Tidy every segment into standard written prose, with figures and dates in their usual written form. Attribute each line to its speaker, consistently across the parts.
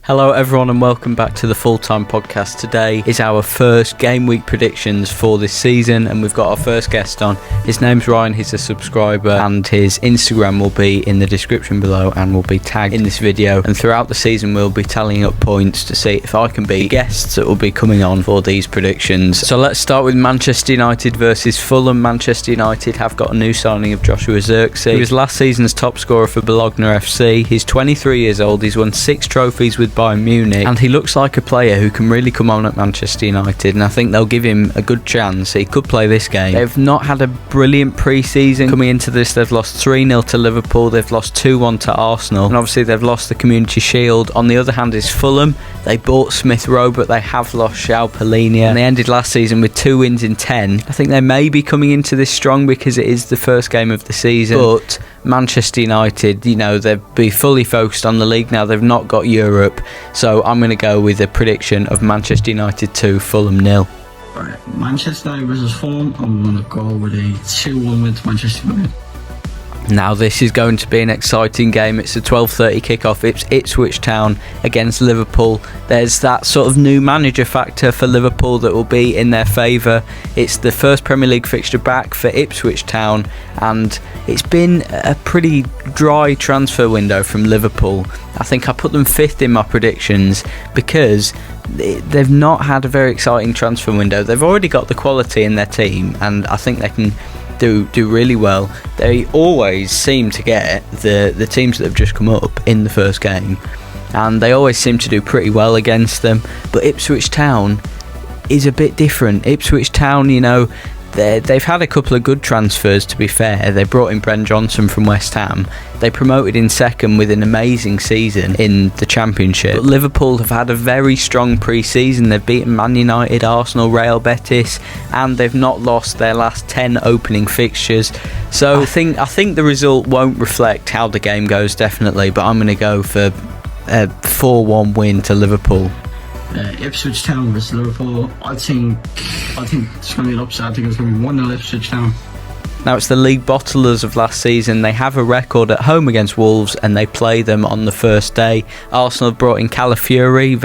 Speaker 1: Hello everyone and welcome back to the Full-Time Podcast. Today is our first game week predictions for this season and we've got our first guest on. His name's Ryan, he's a subscriber and his Instagram will be in the description below and will be tagged in this video. And throughout the season we'll be tallying up points to see if I can be guests that will be coming on for these predictions. So let's start with Manchester United versus Fulham. Manchester United have got a new signing of Joshua Zirkzee. He was last season's top scorer for Bologna FC. He's 23 years old, he's won 6 trophies with Bayern Munich and he looks like a player who can really come on at Manchester United, and I think they'll give him a good chance. He could play this game. They've not had a brilliant pre-season. Coming into this they've lost 3-0 to Liverpool, they've lost 2-1 to Arsenal, and obviously they've lost the Community Shield. On the other hand is Fulham. They bought Smith Rowe but they have lost João Palhinha and they ended last season with 2 wins in 10. I think they may be coming into this strong because it is the first game of the season, but Manchester United, you know, they'll be fully focused on the league now. They've not got Europe, so I'm going to go with a prediction of Manchester United 2, Fulham 0.
Speaker 2: Right, Manchester United versus Fulham. I'm going to go with a 2-1 win to Manchester United.
Speaker 1: Now this is going to be an exciting game. It's a 12:30 kickoff. It's Ipswich Town against Liverpool. There's that sort of new manager factor for Liverpool that will be in their favour. It's the first Premier League fixture back for Ipswich Town and it's been a pretty dry transfer window from Liverpool. I think I put them 5th in my predictions because they've not had a very exciting transfer window. They've already got the quality in their team and I think they can do really well. They always seem to get the teams that have just come up in the first game and they always seem to do pretty well against them, but Ipswich Town is a bit different. Ipswich Town, you know, they've had a couple of good transfers, to be fair. They brought in Brent Johnson from West Ham. They promoted in second with an amazing season in the Championship. But Liverpool have had a very strong pre-season. They've beaten Man United, Arsenal, Real Betis, and they've not lost their last 10 opening fixtures. So I think the result won't reflect how the game goes, definitely, but I'm going to go for a 4-1 win to Liverpool.
Speaker 2: Ipswich Town versus Liverpool. I think it's going to be an upset. I think it's going to be 1-0 Ipswich Town.
Speaker 1: Now it's the league bottlers of last season. They have a record at home against Wolves and they play them on the first day. Arsenal have brought in Calafiori,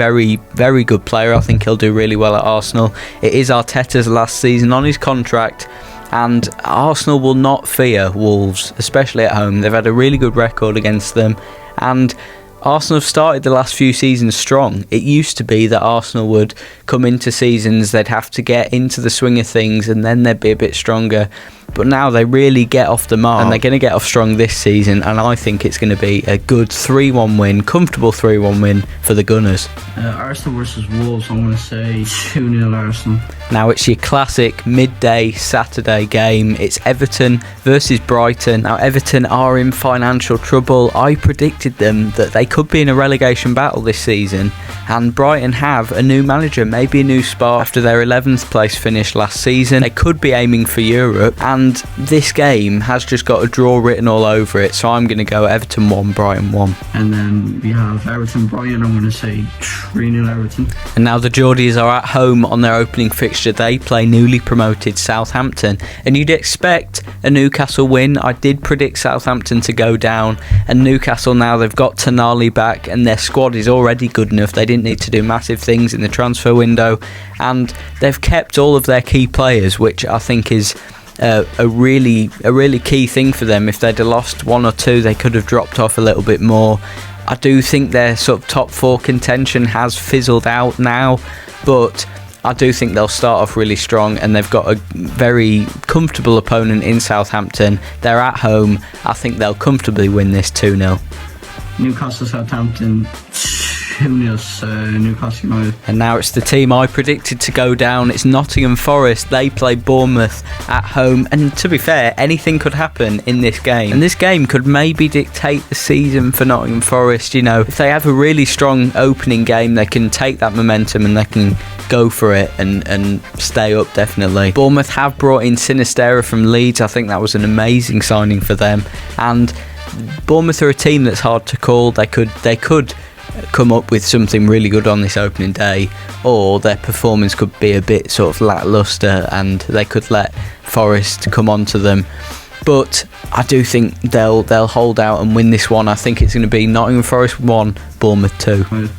Speaker 1: very good player. I think he'll do really well at Arsenal. It is Arteta's last season on his contract and Arsenal will not fear Wolves, especially at home. They've had a really good record against them and Arsenal have started the last few seasons strong. It used to be that Arsenal would come into seasons, they'd have to get into the swing of things and then they'd be a bit stronger. But now they really get off the mark and they're going to get off strong this season, and I think it's going to be a good 3-1 win, comfortable 3-1 win for the Gunners.
Speaker 2: Arsenal versus Wolves, I'm going to say 2-0 Arsenal.
Speaker 1: Now it's your classic midday Saturday game. It's Everton versus Brighton. Now Everton are in financial trouble. I predicted them that they could be in a relegation battle this season, and Brighton have a new manager, maybe a new spark after their 11th place finish last season. They could be aiming for Europe, and this game has just got a draw written all over it, so I'm going to go Everton 1, Brighton 1.
Speaker 2: And then we have Everton Brighton. I'm going to say 3-0 Everton.
Speaker 1: And now the Geordies are at home on their opening fixture. They play newly promoted Southampton, and you'd expect a Newcastle win. I did predict Southampton to go down, and Newcastle now, they've got Tonali back and their squad is already good enough. They didn't need to do massive things in the transfer window, and they've kept all of their key players, which I think is a really key thing for them. If they'd have lost 1 or 2, they could have dropped off a little bit more. I do think their sort of top 4 contention has fizzled out now, but I do think they'll start off really strong, and they've got a very comfortable opponent in Southampton. They're at home. I think they'll comfortably win this 2-0.
Speaker 2: Newcastle Southampton 2-0 Newcastle United.
Speaker 1: And now it's the team I predicted to go down. It's Nottingham Forest. They play Bournemouth at home, and to be fair, anything could happen in this game, and this game could maybe dictate the season for Nottingham Forest. You know, if they have a really strong opening game, they can take that momentum and they can go for it and stay up, definitely. Bournemouth have brought in Sinistera from Leeds. I think that was an amazing signing for them, and Bournemouth are a team that's hard to call. They could come up with something really good on this opening day, or their performance could be a bit sort of lacklustre and they could let Forest come on to them. But I do think they'll hold out and win this one. I think it's going to be Nottingham Forest 1, Bournemouth 2.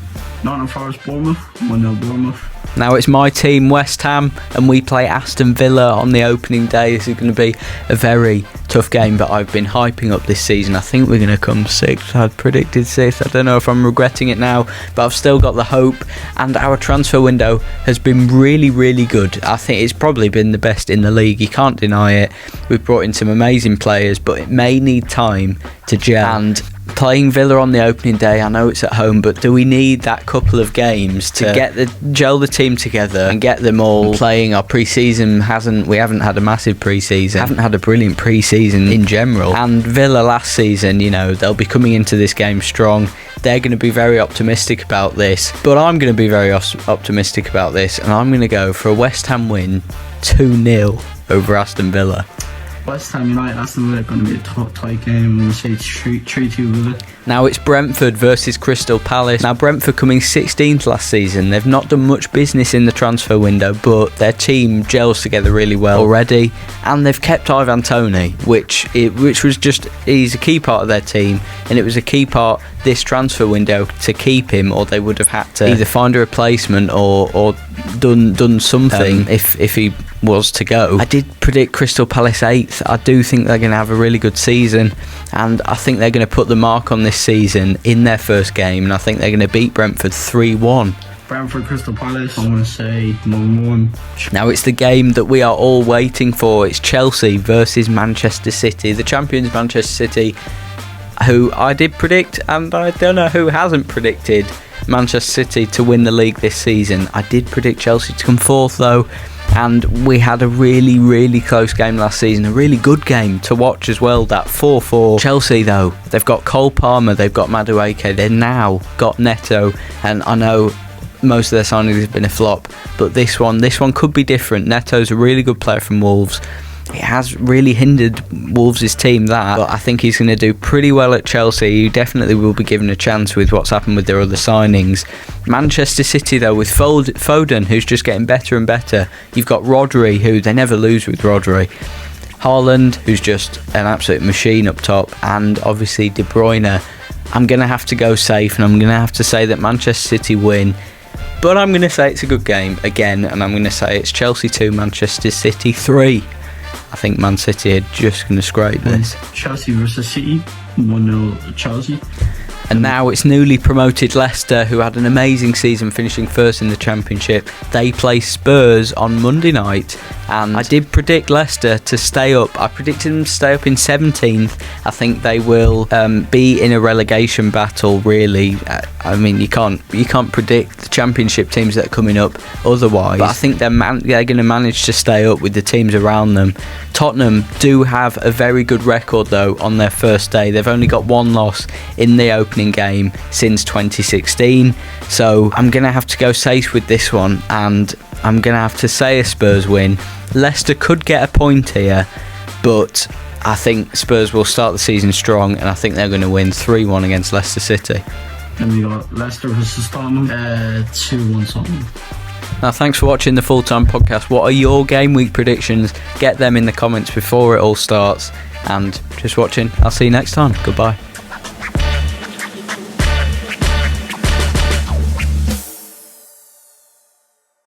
Speaker 2: Nottingham Forest, Bournemouth, 1-0 Bournemouth.
Speaker 1: Now it's my team, West Ham, and we play Aston Villa on the opening day. This is going to be a very tough game, but I've been hyping up this season. I think we're going to come sixth. I'd predicted sixth. I don't know if I'm regretting it now, but I've still got the hope. And our transfer window has been really, really good. I think it's probably been the best in the league. You can't deny it. We've brought in some amazing players, but it may need time to gel. And playing Villa on the opening day, I know it's at home, but do we need that couple of games to gel the team together and get them all playing? Our pre-season we haven't had a massive pre-season, haven't had a brilliant pre-season in general. And Villa last season, they'll be coming into this game strong. They're going to be very optimistic about this, but I'm going to be very optimistic about this, and I'm going to go for a West Ham win 2-0 over Aston Villa.
Speaker 2: West Ham United, Aston Villa, going to be a tight game. I'm going to say it's 3-2 Villa.
Speaker 1: Now it's Brentford versus Crystal Palace. Now Brentford coming 16th last season. They've not done much business in the transfer window, but their team gels together really well already, and they've kept Ivan Toney, which was he's a key part of their team, and it was a key part this transfer window to keep him, or they would have had to either find a replacement or done something if he was to go. I did predict Crystal Palace 8th. I do think they're going to have a really good season, and I think they're going to put the mark on this season in their first game, and I think they're going to beat Brentford 3-1.
Speaker 2: Brentford Crystal Palace, I want to say 1-1.
Speaker 1: Now it's the game that we are all waiting for. It's Chelsea versus Manchester City. The champions Manchester City, who I did predict, and I don't know who hasn't predicted Manchester City to win the league this season. I did predict Chelsea to come fourth though, and we had a really, really close game last season, a really good game to watch as well, that 4-4. Chelsea though, they've got Cole Palmer, they've got Madueke, they've now got Neto, and I know most of their signings have been a flop, but this one could be different. Neto's a really good player from Wolves. It has really hindered Wolves' team, but I think he's going to do pretty well at Chelsea. He definitely will be given a chance with what's happened with their other signings. Manchester City though, with Foden, who's just getting better and better. You've got Rodri, who they never lose with Rodri. Haaland, who's just an absolute machine up top, and obviously De Bruyne. I'm going to have to go safe, and I'm going to have to say that Manchester City win. But I'm going to say it's a good game again, and I'm going to say it's Chelsea 2, Manchester City 3. I think Man City are just going to scrape this.
Speaker 2: Chelsea versus City, 1-0 Chelsea.
Speaker 1: And now it's newly promoted Leicester, who had an amazing season finishing first in the Championship. They play Spurs on Monday night, and I did predict Leicester to stay up. I predicted them to stay up in 17th. I think they will be in a relegation battle, really. I mean, you can't predict the Championship teams that are coming up otherwise, but I think they're going to manage to stay up with the teams around them. Tottenham do have a very good record though on their first day. They've only got one loss in the opening game since 2016, so I'm going to have to go safe with this one, and I'm going to have to say a Spurs win. Leicester could get a point here, but I think Spurs will start the season strong, and I think they're going to win 3-1 against Leicester City.
Speaker 2: And we got Leicester versus Tottenham, 2-1 Tottenham.
Speaker 1: Now, thanks for watching the Full-Time Podcast. What are your game week predictions? Get them in the comments before it all starts. And just watching. I'll see you next time. Goodbye.